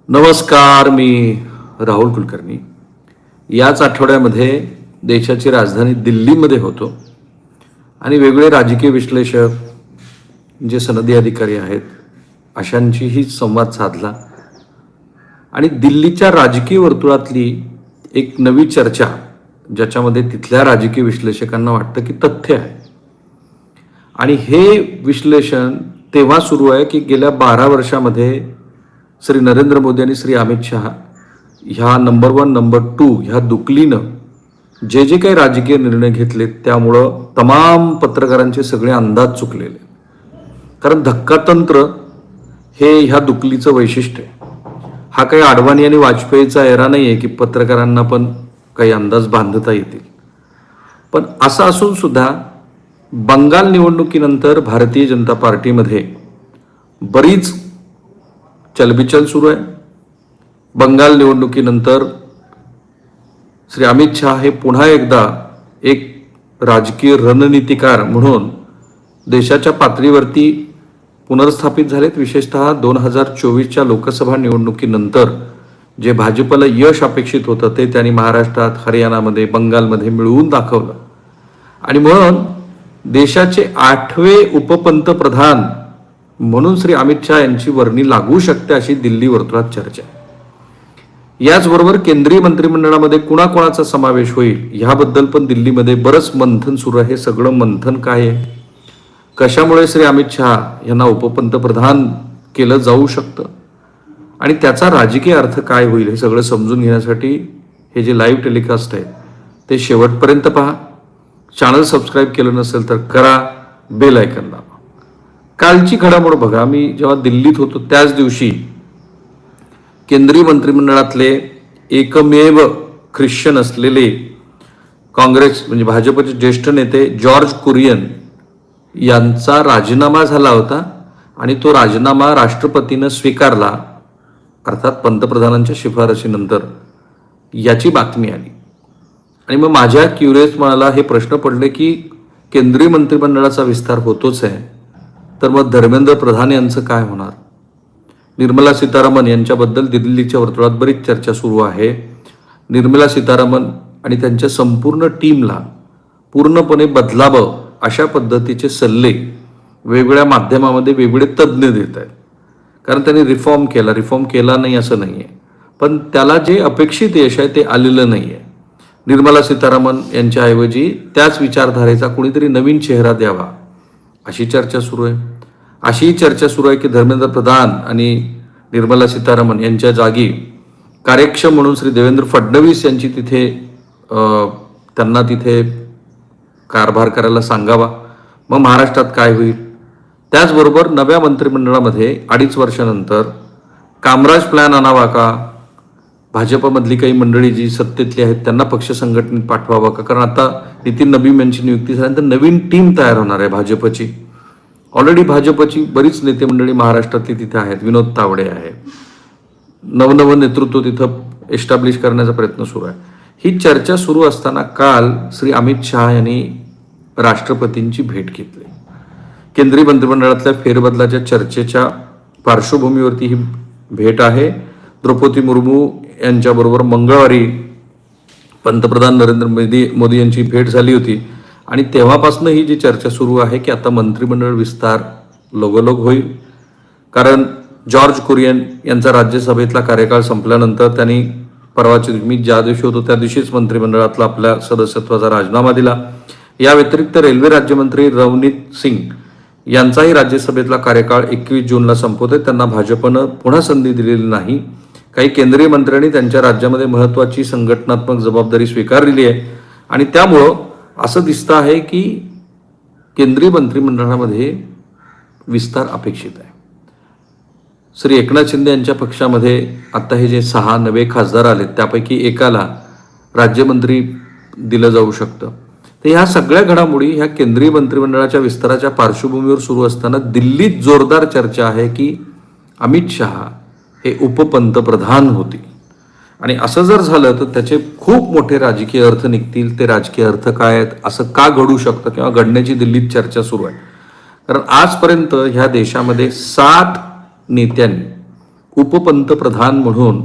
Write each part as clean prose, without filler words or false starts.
नमस्कार, मी राहुल कुलकर्णी. याच आठवड्यामध्ये देशाची राजधानी दिल्लीमध्ये होतो आणि वेगळे राजकीय विश्लेषक, जे सनदी अधिकारी आहेत, अशांशीही संवाद साधला. आणि दिल्लीच्या राजकीय वर्तुळातली एक नवी चर्चा, ज्याच्यामध्ये तिथल्या राजकीय विश्लेषकांना वाटतं की तथ्य आहे. आणि हे विश्लेषण तेव्हा सुरू आहे की गेल्या 12 वर्षामध्ये श्री नरेंद्र मोदी आणि श्री अमित शहा ह्या नंबर 1 नंबर 2 ह्या दुकलीनं जे काही राजकीय निर्णय घेतले, त्यामुळं तमाम पत्रकारांचे सगळे अंदाज चुकलेले. कारण धक्कातंत्र हे ह्या दुकलीचं वैशिष्ट्य आहे. हा काही अडवाणी आणि वाजपेयीचा एरा नाही आहे की पत्रकारांना पण काही अंदाज बांधता येतील. पण असं असून सुद्धा बंगाल निवडणुकीनंतर भारतीय जनता पार्टीमध्ये बरीच चलबिचल सुरू आहे. बंगाल निवडणुकीनंतर श्री अमित शहा हे पुन्हा एकदा एक राजकीय रणनीतिकार म्हणून देशाच्या पातळीवरती पुनर्स्थापित झालेत. विशेषतः 2024च्या लोकसभा निवडणुकीनंतर जे भाजपला यश अपेक्षित होतं ते त्यांनी महाराष्ट्रात, हरियाणामध्ये, बंगालमध्ये मिळवून दाखवलं. आणि म्हणून देशाचे 8वे उपपंतप्रधान म्हणून श्री अमित शहा यांची वर्णी लागू शकते, अशी दिल्ली वर्तुळात चर्चा आहे. याचबरोबर केंद्रीय मंत्रिमंडळामध्ये कुणाकुणाचा समावेश होईल ह्याबद्दल पण दिल्लीमध्ये बरंच मंथन सुरू आहे. हे सगळं मंथन काय आहे, कशामुळे श्री अमित शहा यांना उपपंतप्रधान केलं जाऊ शकतं आणि त्याचा राजकीय अर्थ काय होईल, हे सगळं समजून घेण्यासाठी हे जे लाईव्ह टेलिकास्ट आहे ते शेवटपर्यंत पहा. चॅनल सबस्क्राईब केलं नसेल तर करा, बेल आयकॉन दाबा. कालची घडामोड बघा. मी जेव्हा दिल्लीत होतो त्याच दिवशी केंद्रीय मंत्रिमंडळातले एकमेव ख्रिश्चन असलेले काँग्रेस म्हणजे भाजपचे ज्येष्ठ नेते जॉर्ज कुरियन यांचा राजीनामा झाला होता आणि तो राजीनामा राष्ट्रपतीनं स्वीकारला, अर्थात पंतप्रधानांच्या शिफारशीनंतर, याची बातमी आली. आणि मग माझ्या क्युरियस मनाला हे प्रश्न पडले की केंद्रीय मंत्रिमंडळाचा विस्तार होतोच आहे, तर मग धर्मेंद्र प्रधान यांचं काय होणार. निर्मला सीतारामन यांच्याबद्दल दिल्लीच्या वर्तुळात बरीच चर्चा सुरू आहे. निर्मला सीतारामन आणि त्यांच्या संपूर्ण टीमला पूर्णपणे बदलावं अशा पद्धतीचे सल्ले वेगवेगळ्या माध्यमामध्ये वेगवेगळे तज्ज्ञ देत आहेत. कारण त्यांनी रिफॉर्म केला नाही असं नाही आहे, पण त्याला जे अपेक्षित यश आहे ते आलेलं नाही आहे. निर्मला सीतारामन यांच्याऐवजी त्याच विचारधारेचा कोणीतरी नवीन चेहरा द्यावा अशी चर्चा सुरू आहे. अशीही चर्चा सुरू आहे की धर्मेंद्र प्रधान आणि निर्मला सीतारामन यांच्या जागी कार्यक्षम म्हणून श्री देवेंद्र फडणवीस यांची त्यांना तिथे कारभार करायला सांगावा. मग महाराष्ट्रात काय होईल. त्याचबरोबर नव्या मंत्रिमंडळामध्ये 2.5 वर्षानंतर कामराज प्लॅन आणावा का, भाजपमधली काही मंडळी जी सत्तेतली आहेत त्यांना पक्ष संघटनेत पाठवावा का. कारण आता नितीन नबीम यांची नियुक्ती झाल्यानंतर नवीन टीम तयार होणार आहे भाजपची. ऑलरेडी भाजपची बरीच नेते मंडळी महाराष्ट्रातली तिथे आहेत. विनोद तावडे आहे, नवनवं नेतृत्व तिथं एस्टॅब्लिश करण्याचा प्रयत्न सुरू आहे. ही चर्चा सुरू असताना काल श्री अमित शहा यांनी राष्ट्रपतींची भेट घेतली. केंद्रीय मंत्रिमंडळातल्या फेरबदलाच्या चर्चेच्या पार्श्वभूमीवरती ही भेट आहे. द्रौपदी मुर्मू यांच्याबरोबर मंगळवारी पंतप्रधान नरेंद्र मोदी यांची भेट झाली होती आणि तेव्हापासून ही जी चर्चा सुरू आहे की आता मंत्रिमंडळ विस्तार लगोलग होईल. कारण जॉर्ज कुरियन यांचा राज्यसभेतला कार्यकाळ संपल्यानंतर त्यांनी परवाच्या मी ज्या दिवशी होतो त्या दिवशीच मंत्रिमंडळातला आपल्या सदस्यत्वाचा राजीनामा दिला. या व्यतिरिक्त रेल्वे राज्यमंत्री रवनीत सिंग यांचाही राज्यसभेतला कार्यकाळ 21 जूनला संपवतोय. त्यांना भाजपनं पुन्हा संधी दिलेली नाही. काही केंद्रीय मंत्र्यांनी त्यांच्या राज्यामध्ये महत्त्वाची संघटनात्मक जबाबदारी स्वीकारलेली आहे आणि त्यामुळं असं दिसतं आहे की केंद्रीय मंत्रिमंडळामध्ये विस्तार अपेक्षित आहे. श्री एकनाथ शिंदे यांच्या पक्षामध्ये आता हे जे 6 नवे खासदार आलेत त्यापैकी एकाला राज्यमंत्री दिलं जाऊ शकतं. तर ह्या सगळ्या घडामोडी ह्या केंद्रीय मंत्रिमंडळाच्या विस्ताराच्या पार्श्वभूमीवर सुरू असताना दिल्लीत जोरदार चर्चा आहे की अमित शहा हे उपपंतप्रधान होतील आणि असं जर झालं तर त्याचे खूप मोठे राजकीय अर्थ निघतील. ते राजकीय अर्थ काय आहेत, असं का घडू शकतं किंवा घडण्याची दिल्लीत चर्चा सुरू आहे. कारण आजपर्यंत ह्या देशामध्ये 7 नेत्यांनी उपपंतप्रधान म्हणून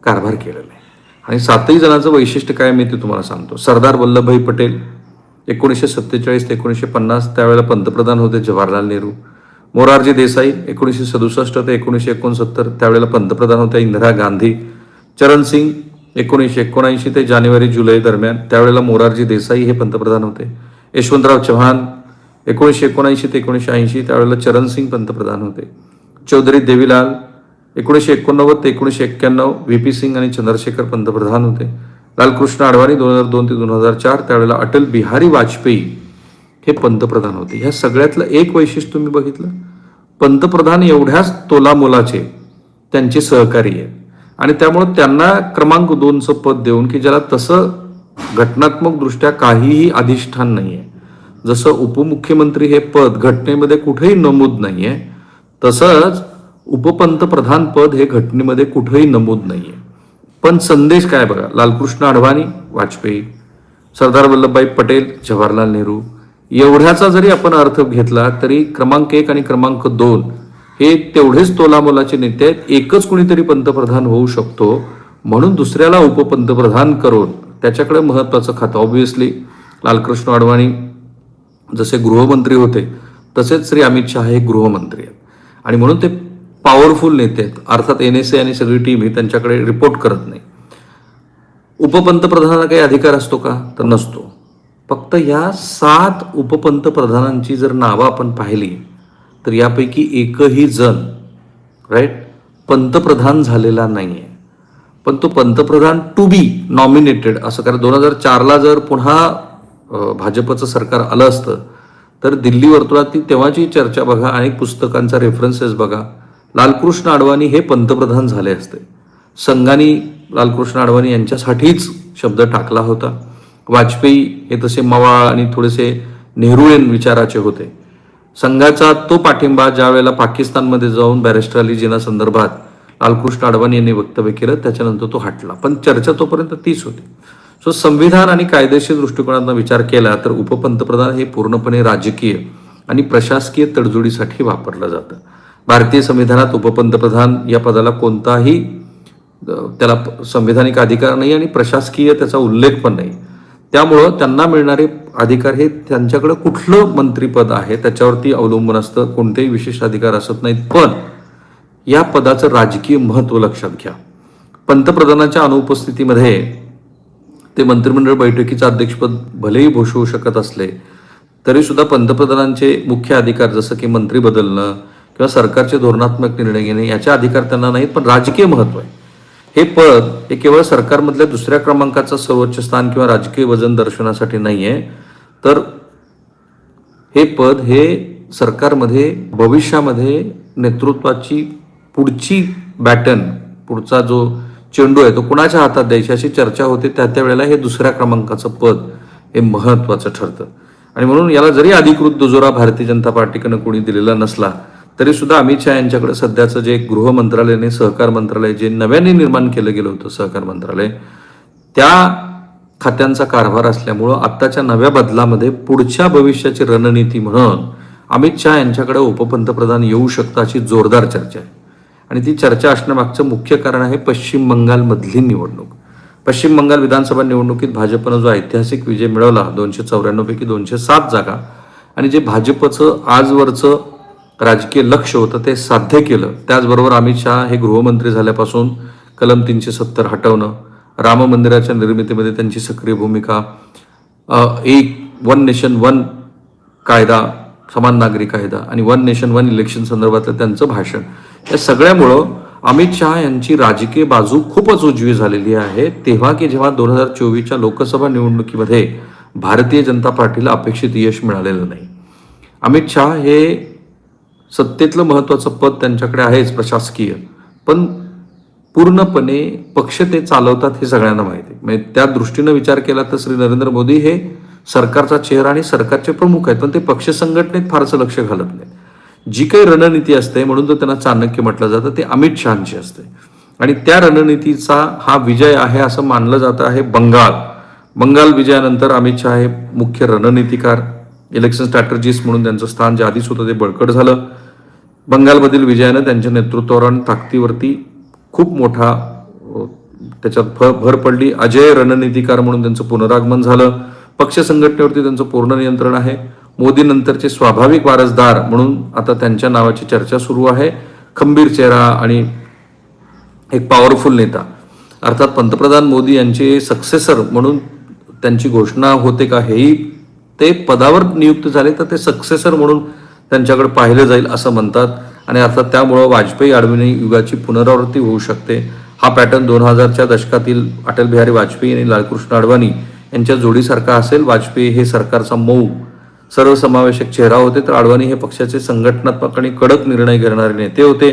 कारभार केलेला आहे. आणि 7ही जणांचं वैशिष्ट्य काय मी ते तुम्हाला सांगतो. सरदार वल्लभभाई पटेल 1947 ते 1950 त्यावेळेला पंतप्रधान होते जवाहरलाल नेहरू. मोरारजी देसाई 1967 ते 1969 त्यावेळेला पंतप्रधान होत्या इंदिरा गांधी. चरण सिंग 1979 ते जानेवारी-जुलै दरम्यान त्यावेळेला मोरारजी देसाई हे पंतप्रधान होते. यशवंतराव चव्हाण 1979 ते 1980 त्यावेळेला चरण सिंग पंतप्रधान होते. चौधरी देवीलाल 1989 ते 1991 व्ही पी सिंग आणि चंद्रशेखर पंतप्रधान होते. लालकृष्ण अडवाणी 2002 ते 2004 त्यावेळेला अटल बिहारी वाजपेयी हे पंतप्रधान होते. ह्या सगळ्यातलं एक वैशिष्ट्य तुम्ही बघितलं, पंतप्रधान एवढ्याच तोलामोलाचे त्यांचे सहकारी आहेत आणि त्यामुळे त्यांना क्रमांक 2चं पद देऊन की ज्याला तसं घटनात्मक दृष्ट्या काहीही अधिष्ठान नाही आहे. जसं उपमुख्यमंत्री हे पद घटनेमध्ये कुठेही नमूद नाही आहे, तसंच उपपंतप्रधान पद हे घटनेमध्ये कुठेही नमूद नाही आहे. पण संदेश काय बघा, लालकृष्ण अडवाणी वाजपेयी, सरदार वल्लभभाई पटेल जवाहरलाल नेहरू एवढ्याचा जरी आपण अर्थ घेतला तरी क्रमांक 1 आणि क्रमांक 2 हे तेवढेच तोलामोलाचे नेते आहेत. एकच कुणीतरी पंतप्रधान होऊ शकतो म्हणून दुसऱ्याला उपपंतप्रधान करून त्याच्याकडे महत्त्वाचं खातं. ऑब्व्हियसली लालकृष्ण अडवाणी जसे गृहमंत्री होते तसेच श्री अमित शहा हे गृहमंत्री आहेत आणि म्हणून ते पॉवरफुल नेते आहेत. अर्थात NSA आणि सगळी टीम ही त्यांच्याकडे रिपोर्ट करत नाही. उपपंतप्रधानाला काही अधिकार असतो का, तर नसतो. फक्त या 7 उपपंतप्रधानांची जर नावं आपण पाहिली तर यापैकी एकही जण पंतप्रधान झालेला नाही आहे. पण तो पंतप्रधान टू बी नॉमिनेटेड असं, कारण 2004ला जर पुन्हा भाजपचं सरकार आलं असतं तर दिल्ली वर्तुळातील तेव्हाची चर्चा बघा, अनेक पुस्तकांचा रेफरन्सेस बघा, लालकृष्ण अडवाणी हे पंतप्रधान झाले असते. संघाने लालकृष्ण अडवाणी यांच्यासाठीच शब्द टाकला होता. वाजपेयी हे तसे मवाळ आणि थोडेसे नेहरूयन विचाराचे होते. संघाचा तो पाठिंबा ज्या वेळेला पाकिस्तानमध्ये जाऊन बॅरिस्टर अली जिना संदर्भात लालकृष्ण अडवाणी यांनी वक्तव्य केलं त्याच्यानंतर तो हटला, पण चर्चा तोपर्यंत तीच होती. सो संविधान आणि कायदेशीर दृष्टिकोनातून विचार केला तर उपपंतप्रधान हे पूर्णपणे राजकीय आणि प्रशासकीय तडजोडीसाठी वापरलं जातं. भारतीय संविधानात उपपंतप्रधान या पदाला कोणताही त्याला संवैधानिक अधिकार नाही आणि प्रशासकीय त्याचा उल्लेख पण नाही. त्यामुळं त्यांना मिळणारे अधिकार हे त्यांच्याकडे कुठलं मंत्रीपद आहे त्याच्यावरती अवलंबून असतं, कोणतेही विशेष अधिकार असत नाहीत. पण या पदाचं राजकीय महत्त्व लक्षात घ्या. पंतप्रधानाच्या अनुपस्थितीमध्ये ते मंत्रिमंडळ बैठकीचं अध्यक्षपद भलेही भूषवू शकत असले तरी सुद्धा पंतप्रधानांचे मुख्य अधिकार जसं की मंत्री बदलणं किंवा सरकारचे धोरणात्मक निर्णय घेणे याचे अधिकार त्यांना नाहीत. पण राजकीय महत्त्व आहे. हे पद हे केवळ सरकारमधल्या दुसऱ्या क्रमांकाचं सर्वोच्च स्थान किंवा राजकीय वजन दर्शवण्यासाठी नाही आहे, तर हे पद हे सरकारमध्ये भविष्यामध्ये नेतृत्वाची पुढची बॅटन, पुढचा जो चेंडू आहे तो कुणाच्या हातात द्यायची अशी चर्चा होते. त्या वेळेला हे दुसऱ्या क्रमांकाचं पद हे महत्त्वाचं ठरतं. आणि म्हणून याला जरी अधिकृत दुजोरा भारतीय जनता पार्टीकडनं कोणी दिलेला नसला तरी सुद्धा अमित शहा यांच्याकडे सध्याचं जे गृह मंत्रालयाने सहकार मंत्रालय जे नव्याने निर्माण केलं गेलं होतं सहकार मंत्रालय, त्या खात्यांचा कारभार असल्यामुळं आत्ताच्या नव्या बदलामध्ये पुढच्या भविष्याची रणनीती म्हणून अमित शहा यांच्याकडे उपपंतप्रधान येऊ शकतं अशी जोरदार चर्चा आहे. आणि ती चर्चा असण्यामागचं मुख्य कारण आहे पश्चिम बंगालमधली निवडणूक. पश्चिम बंगाल विधानसभा निवडणुकीत भाजपनं जो ऐतिहासिक विजय मिळवला 294 पैकी 207 जागा, आणि जे भाजपचं आजवरचं राजकीय लक्ष होतं ते साध्य केलं. त्याचबरोबर अमित शहा हे गृहमंत्री झाल्यापासून कलम 370 हटवणं, राम मंदिराच्या निर्मितीमध्ये त्यांची सक्रिय भूमिका, वन नेशन वन कायदा, समान नागरी कायदा आणि वन नेशन वन इलेक्शन संदर्भातलं त्यांचं भाषण, या सगळ्यामुळं अमित शहा यांची राजकीय बाजू खूपच उजवी झालेली आहे. तेव्हा की जेव्हा 2024च्या लोकसभा निवडणुकीमध्ये भारतीय जनता पार्टीला अपेक्षित यश मिळालेलं नाही. अमित शहा हे सत्तेतलं महत्त्वाचं पद त्यांच्याकडे आहेच प्रशासकीय, पण पूर्णपणे पक्ष ते चालवतात हे सगळ्यांना माहिती आहे. म्हणजे त्या दृष्टीनं विचार केला तर श्री नरेंद्र मोदी हे सरकारचा चेहरा आणि सरकारचे प्रमुख आहेत, पण ते पक्ष संघटनेत फारसं लक्ष घालत नाहीत. जी काही रणनीती असते, म्हणून तर त्यांना चाणक्य म्हटलं जातं, ते अमित शहांची असते. आणि त्या रणनीतीचा हा विजय आहे असं मानलं जातं आहे बंगाल विजयानंतर अमित शहा हे मुख्य रणनीतिकार, इलेक्शन स्ट्रॅटर्जिस्ट म्हणून त्यांचं स्थान जे आधीच होतं ते बळकट झालं. बंगालमधील विजयानं त्यांच्या नेतृत्वावर आणि ताकदीवरती खूप मोठा त्याच्यात भर पडली. अजय रणनीतिकार म्हणून त्यांचं पुनरागमन झालं. पक्ष संघटनेवरती त्यांचं पूर्ण नियंत्रण आहे. मोदी नंतरचे स्वाभाविक वारसदार म्हणून आता त्यांच्या नावाची चर्चा सुरू आहे. खंबीर चेहरा आणि एक पॉवरफुल नेता, अर्थात पंतप्रधान मोदी यांचे सक्सेसर म्हणून त्यांची घोषणा होते का, हेही ते पदावर नियुक्त झाले तर ते सक्सेसर म्हणून त्यांच्याकडे पाहिलं जाईल असं म्हणतात. आणि अर्थात त्यामुळं वाजपेयी आडवाणी युगाची पुनरावृत्ती होऊ शकते. हा पॅटर्न 2000च्या दशकातील अटल बिहारी वाजपेयी आणि लालकृष्ण अडवाणी यांच्या जोडीसारखा असेल. वाजपेयी हे सरकारचा मऊ सर्वसमावेशक चेहरा होते, तर अडवाणी हे पक्षाचे संघटनात्मक आणि कडक निर्णय घेणारे नेते होते.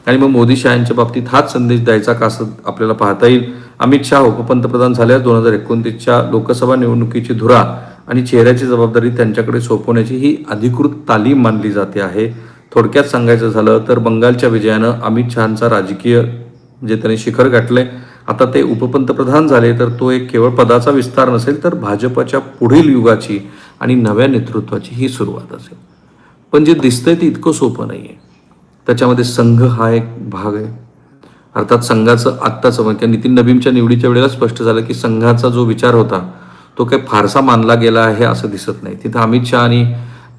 आणि मग मोदी शहांच्या बाबतीत हाच संदेश द्यायचा का असं आपल्याला पाहता येईल. अमित शहा उपपंतप्रधान झाल्यास 2029च्या लोकसभा निवडणुकीची धुरा आणि चेहऱ्याची जबाबदारी त्यांच्याकडे सोपवण्याची ही अधिकृत तालीम मानली जाते आहे. थोडक्यात सांगायचं झालं तर बंगालच्या विजयानं अमित शहांचा राजकीय जे त्यांनी शिखर गाठले, आता ते उपपंतप्रधान झाले तर तो एक केवळ पदाचा विस्तार नसेल तर भाजपच्या पुढील युगाची आणि नव्या नेतृत्वाची ही सुरुवात असेल. पण जे दिसतंय ते इतकं सोपं नाही आहे. त्याच्यामध्ये संघ हा एक भाग आहे. अर्थात संघाचं आत्ताचं म्हणजे नितीन नबीमच्या निवडीच्या वेळेला स्पष्ट झालं की संघाचा जो विचार होता तो काही फारसा मानला गेला आहे असं दिसत नाही. तिथं अमित शहा आणि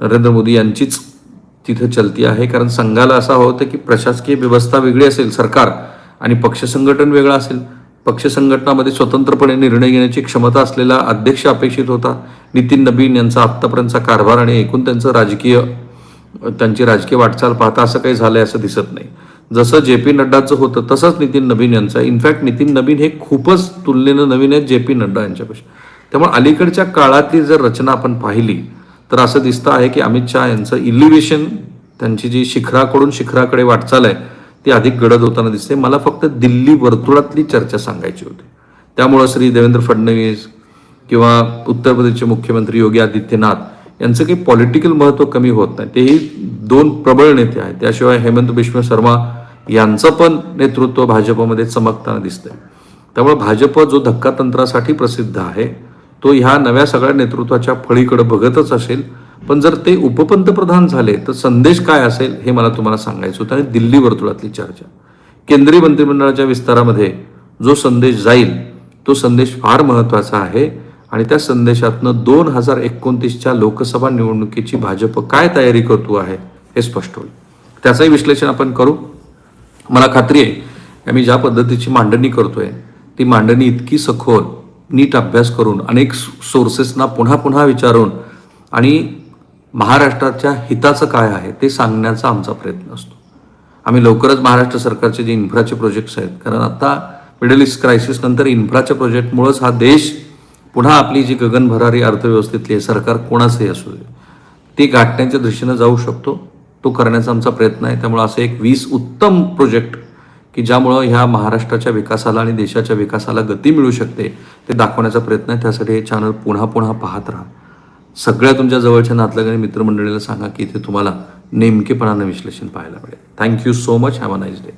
नरेंद्र मोदी यांचीच तिथं चलती आहे. कारण संघाला असं होतं की प्रशासकीय व्यवस्था वेगळी असेल, सरकार, आणि पक्ष संघटन वेगळं असेल. पक्ष संघटनामध्ये स्वतंत्रपणे निर्णय घेण्याची क्षमता असलेला अध्यक्ष अपेक्षित होता. नितीन नबीन यांचा आत्तापर्यंतचा कारभार आणि एकूण त्यांची राजकीय वाटचाल पाहता असं काही झालंय असं दिसत नाही. जसं JP नड्डाचं होतं तसंच नितीन नबीन यांचं. इनफॅक्ट नितीन नबीन हे खूपच तुलनेनं नवीन आहेत JP नड्डा यांच्यापेक्षा. त्यामुळे अलीकडच्या काळातली जर रचना आपण पाहिली तर असं दिसतं आहे की अमित शहा यांचं इलिव्हेशन, त्यांची जी शिखराकडून शिखराकडे वाटचाल आहे ती अधिक गडद होताना दिसते. मला फक्त दिल्ली वर्तुळातली चर्चा सांगायची होती. त्यामुळं श्री देवेंद्र फडणवीस किंवा उत्तर प्रदेशचे मुख्यमंत्री योगी आदित्यनाथ यांचं काही पॉलिटिकल महत्त्व कमी होत नाही. तेही दोन प्रबळ नेते आहेत. त्याशिवाय हेमंत बिश्व शर्मा यांचं पण नेतृत्व भाजपमध्ये चमकताना दिसतंय. त्यामुळे भाजप जो धक्कातंत्रासाठी प्रसिद्ध आहे तो ह्या नव्या सगळ्या नेतृत्वाच्या फळीकडे बघतच असेल. पण जर ते उपपंतप्रधान झाले तर संदेश काय असेल हे मला तुम्हाला सांगायचं होतं. आणि दिल्ली वर्तुळातली चर्चा, केंद्रीय मंत्रिमंडळाच्या विस्तारामध्ये जो संदेश जाईल तो संदेश फार महत्त्वाचा आहे. आणि त्या संदेशातनं 2029च्या लोकसभा निवडणुकीची भाजप काय तयारी करतो आहे हे स्पष्ट होईल. त्याचंही विश्लेषण आपण करू. मला खात्री आहे की मी ज्या पद्धतीची मांडणी करतोय ती मांडणी इतकी सखोल, नीट अभ्यास करून, अनेक सोर्सेसना पुन्हा पुन्हा विचारून आणि महाराष्ट्राच्या हिताचं काय आहे ते सांगण्याचा आमचा प्रयत्न असतो. आम्ही लवकरच महाराष्ट्र सरकारचे जे इन्फ्राचे प्रोजेक्ट्स आहेत, कारण आता मिडल ईस्ट क्रायसिस नंतर इन्फ्राच्या प्रोजेक्टमुळंच हा देश पुन्हा आपली जी गगनभरारी अर्थव्यवस्थेतली आहे, सरकार कोणाचंही असू दे, ते गाठण्याच्या दिशेनं जाऊ शकतो. तो करण्याचा आमचा प्रयत्न आहे. त्यामुळे असे एक 20 उत्तम प्रोजेक्ट की ज्यामुळं ह्या महाराष्ट्राच्या विकासाला आणि देशाच्या विकासाला गती मिळू शकते ते दाखवण्याचा प्रयत्न आहे. त्यासाठी हे चॅनल पुन्हा पुन्हा पाहत राहा. सगळ्या तुमच्या जवळच्या नातलग आणि मित्रमंडळीला सांगा की इथे तुम्हाला नेमकेपणानं विश्लेषण पाहायला मिळेल. Thank you so much. Have a nice day.